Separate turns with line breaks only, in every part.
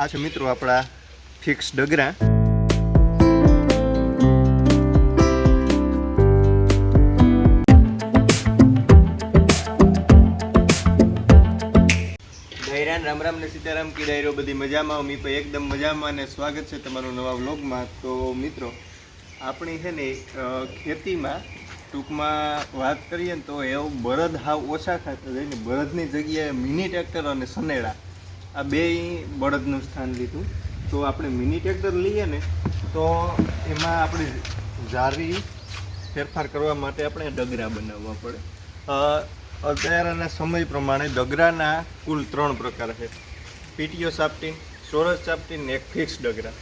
આ છે મિત્રો આપણા ફિક્સ ડગરા. રામ રામ ને સીતારામ કી ડાયરો બધી મજામાં. મી પણ એકદમ મજામાં અને સ્વાગત છે તમારું નવા વ્લોગમાં. તો મિત્રો આપણી છે ને ખેતીમાં ટૂંકમાં વાત કરીએ ને તો એવું બળદ હાવ ઓછા ખાતા જાય ને બળદની જગ્યાએ મિની ટ્રેક્ટર અને સનેડા આ બે બળદનું સ્થાન લીધું. તો આપણે મિની ટ્રેક્ટર લઈએ ને તો એમાં આપણે જારી ફેરફાર કરવા માટે આપણે ડગરા બનાવવા પડે. અત્યારના સમય પ્રમાણે ડગરાના કુલ 3 પ્રકાર છે: પીટીઓ સાપ્ટીન, સોરસ સાપ્ટીન ને એક ફિક્સ ડગરા.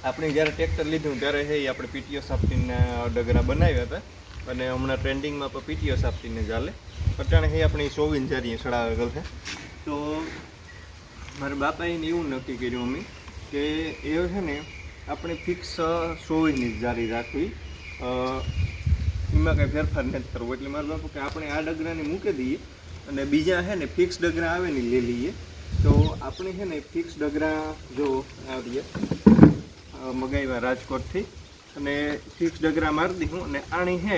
આપણે જ્યારે ટ્રેક્ટર લીધું ત્યારે એ આપણે પીટીઓ સાપ્ટીનના ડગરા બનાવ્યા હતા અને હમણાં ટ્રેન્ડિંગમાં પણ પીટીઓ સાપ્ટીનને ચાલે. અટાણે એ આપણી 24 જારી સડાવેલ છે. તો મારા બાપાએ એવું નક્કી કર્યું અમે કે એ છે ને આપણે ફિક્સ 24ની જારી રાખવી, એમાં કંઈ ફેરફાર નથી કરવો. એટલે મારા બાપુ કે આપણે આ ડગરાને મૂકી દઈએ અને બીજા છે ને ફિક્સ ડગરા આવે ને લઈ લઈએ. તો આપણે છે ને ફિક્સ ડગરા જો આવીએ મગાવ્યા રાજકોટથી અને ફિક્સ ડગરા મારી દીધું અને આણી છે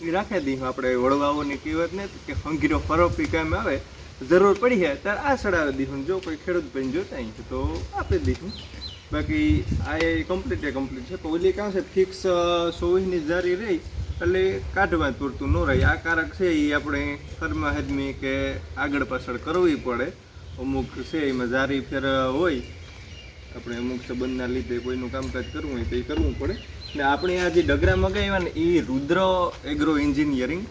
એ રાખી દીધું. આપણે વડવાઓની કહેવત ને કે હંગીરો ફરોપી કામ આવે, જરૂર પડી છે ત્યારે આ સડાવી દીધું. જો કોઈ ખેડૂત ભાઈ જોતા હોય તો આપી દીધું. બાકી આ એ કમ્પ્લીટ છે. પણ ઓલી કાં છે ફિક્સ 24ની જારી રહી એટલે કાઢવા પૂરતું ન રહે. આ કારક છે એ આપણે ખરમાં હદમી કે આગળ પાછળ કરવી પડે. અમુક છે એમાં જારી ફેર હોય, આપણે અમુક સંબંધના લીધે કોઈનું કામકાજ કરવું હોય તો એ કરવું પડે. ને આપણે આ જે ડગરા મગાવ્યા ને એ રુદ્ર એગ્રો એન્જિનિયરિંગ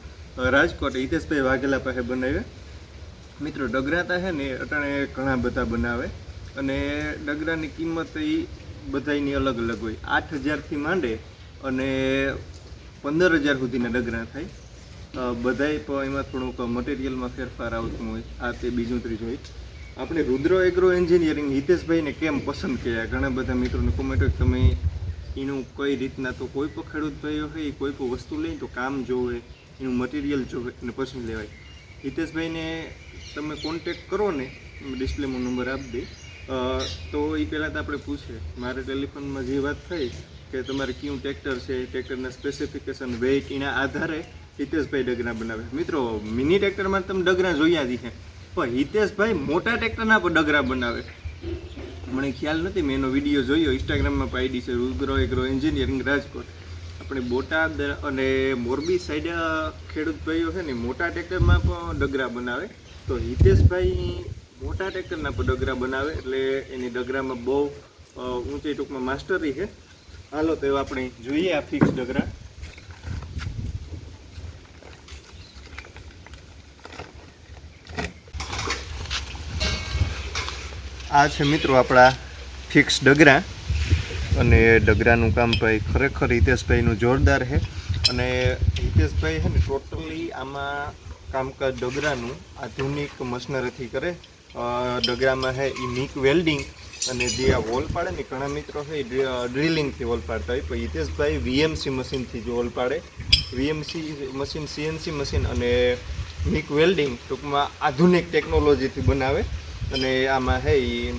રાજકોટ હિતેશભાઈ વાઘેલા પાસે બનાવ્યા. મિત્રો ડગરાતા છે ને અટાણે ઘણા બધા બનાવે અને ડગરાની કિંમત એ બધાની અલગ અલગ હોય. 8,000થી માંડે અને 15,000 સુધીના ડગરા થાય. બધાય પણ એમાં થોડુંક મટીરિયલમાં ફેરફાર આવતું હોય, આ તે બીજું ત્રીજું હોય. આપણે રુદ્ર એગ્રો એન્જિનિયરિંગ હિતેશભાઈને કેમ પસંદ કર્યા, ઘણા બધા મિત્રોને કોમેન્ટ હોય તમે એનું કઈ રીતના. તો કોઈ પણ ખેડૂત ભાઈઓ હોય કોઈ પણ વસ્તુ લઈને તો કામ જોવે, એનું મટીરિયલ જોવે અને પછી લેવાય. હિતેશભાઈને તમે કોન્ટેક કરો ને, ડિસ્પ્લેમાં નંબર આપી દે. તો એ પહેલાં તો આપણે પૂછે, મારે ટેલિફોનમાં જે વાત થઈ કે તમારે કયું ટ્રેક્ટર છે, ટ્રેક્ટરના સ્પેસિફિકેશન, વેઇટ, એના આધારે હિતેશભાઈ ડગરા બનાવે. મિત્રો મિની ટ્રેક્ટરમાં તમે ડગરા જોયા જ છે, પણ હિતેશભાઈ મોટા ટ્રેક્ટરના પણ ડગરા બનાવે. મને ખ્યાલ નથી, મેં એનો વિડીયો જોયો, ઇન્સ્ટાગ્રામમાં પણ આઈડી છે રુદ્ર એગ્રો એન્જિનિયરિંગ રાજકોટ. આપણે બોટાદ અને મોરબી સાઈડ ખેડૂત ભાઈઓ છે ને મોટા ટ્રેક્ટરમાં પણ ડગરા બનાવે. તો હિતેશભાઈ મોટા ટ્રેક્ટરના પણ ડગરા બનાવે એટલે એની ડગરામાં બહુ ઊંચી ટૂંકમાં માસ્ટરી છે. હાલો તો આપણે જોઈએ આ ફિક્સ ડગરા. આ છે મિત્રો આપણા ફિક્સ ડગરા અને ડગરાનું કામ ભાઈ ખરેખર હિતેશભાઈનું જોરદાર છે. અને હિતેશભાઈ છે ને ટોટલી આમાં કામકાજ ડગરાનું આધુનિક મશનરીથી કરે. ડગરામાં છે એ મિક વેલ્ડિંગ અને જે આ વોલ પાડે ને ઘણા મિત્રો છે એ ડ્રિલિંગથી વોલ પાડતા હોય, પણ હિતેશભાઈ વીએમસી મશીનથી જ વોલ પાડે. વીએમસી મશીન, સીએનસી મશીન અને મિક વેલ્ડિંગ ટૂંકમાં આધુનિક ટેકનોલોજીથી બનાવે. અને આમાં છે એ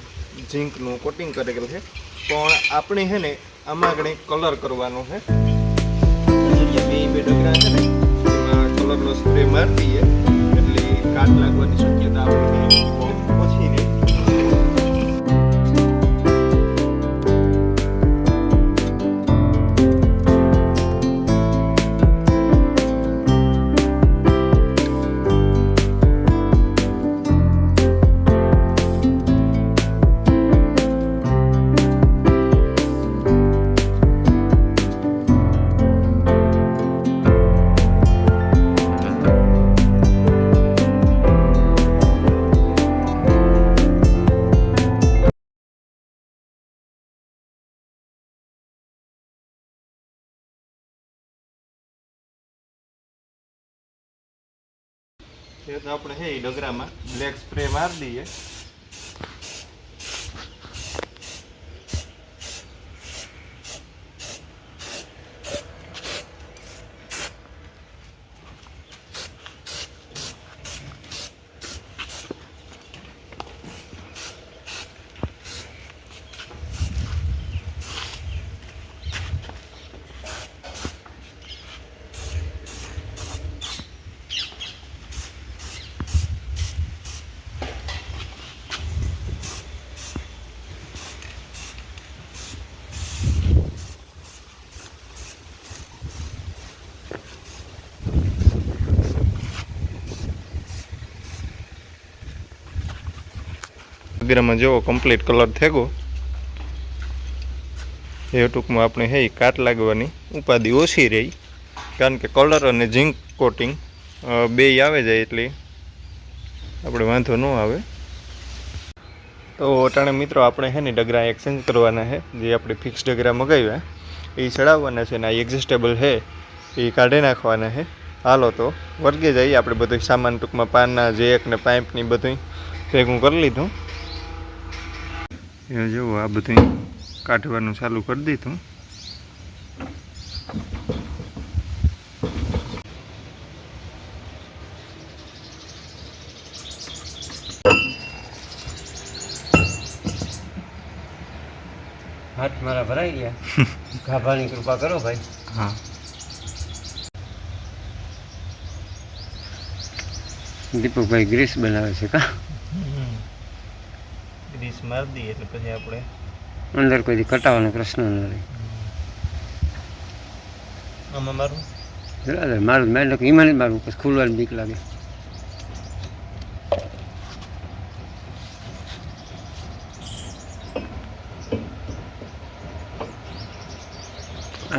ઝીંકનું કોટિંગ કરેલું છે. પણ આપણે છે ને આમાં આગળ કલર કરવાનો છે. બે ડગરા છે ને એમાં કલરનો સ્પ્રે મારી દઈએ એટલે કાટ લાગવાની શક્યતા આપણે બહુ ઓછી રહે. એ તો આપણે છે એ ડગરામાં બ્લેક સ્પ્રે મારી દઈએ. ડગરામાં જેવો કમ્પ્લીટ કલર થેગો એ ટૂંકમાં આપણે હે કાટ લાગવાની ઉપાધિ ઓછી રહી, કારણ કે કલર અને ઝીંક કોટિંગ બેય આવે જાય એટલે આપણે વાંધો ન આવે. તો અટાણે મિત્રો આપણે હે ને ડગરા એક્સચેન્જ કરવાના છે. જે આપણે ફિક્સ ડગરા મગાવ્યા એ ચડાવવાના છે ને આ એડજસ્ટેબલ છે એ કાઢી નાખવાના છે. હાલો તો વર્ગે જઈએ. આપણે બધું સામાન ટૂંકમાં પાનના જેક ને પાઇપની બધું ભેગું કરી લીધું. એ જુઓ આ બધું કાઢવાનું ચાલુ કરી દીધું.
હાથ મારા ભરાઈ ગયા. ગાભાની કૃપા કરો ભાઈ.
હા,
દીપકભાઈ ગ્રીસ બનાવે છે કા
ગ્રીસ મારી દઈએ એટલે પછી આપણે
અંદર કોઈ કટાવાનો પ્રશ્ન ન રહે.
આમાં મારું
મારું મેં ઈમાન મારું પછી ખુલવાની બીક લાગે.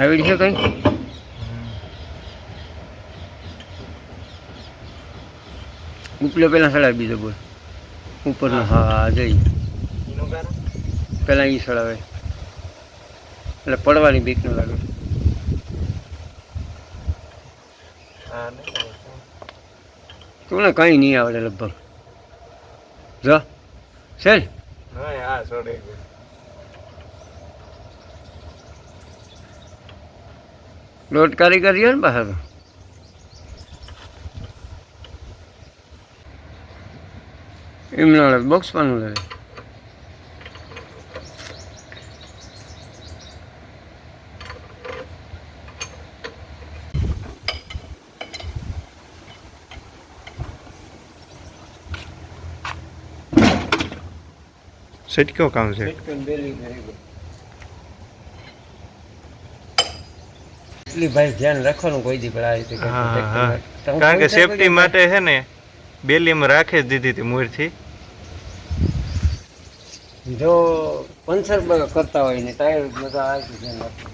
આવી છે કઈ ઉપલે પેલા સડાવે બીજો બોલ ઉપરનો. હા જઈ પેલા ઈ સડાવે એટલે પડવાની બીક ન લાગે. તું ને કઈ નહીં આવડે લગભગ જો છે ને. દોઢ કારીગર રહ્યો ને બહાર. એમના બોક્સ પાનું લે.
સેટ કયો કામ છે?
એટલી ભાઈ ધ્યાન રાખવાનું કોઈ દી પણ આ રીતે.
કારણ કે સેફટી માટે છે ને બેલીમાં રાખે જ દીધી હતી મૂળથી.
જો પંચર કરતા હોય ને ટાયર બધા આ રીતે ધ્યાન રાખવું.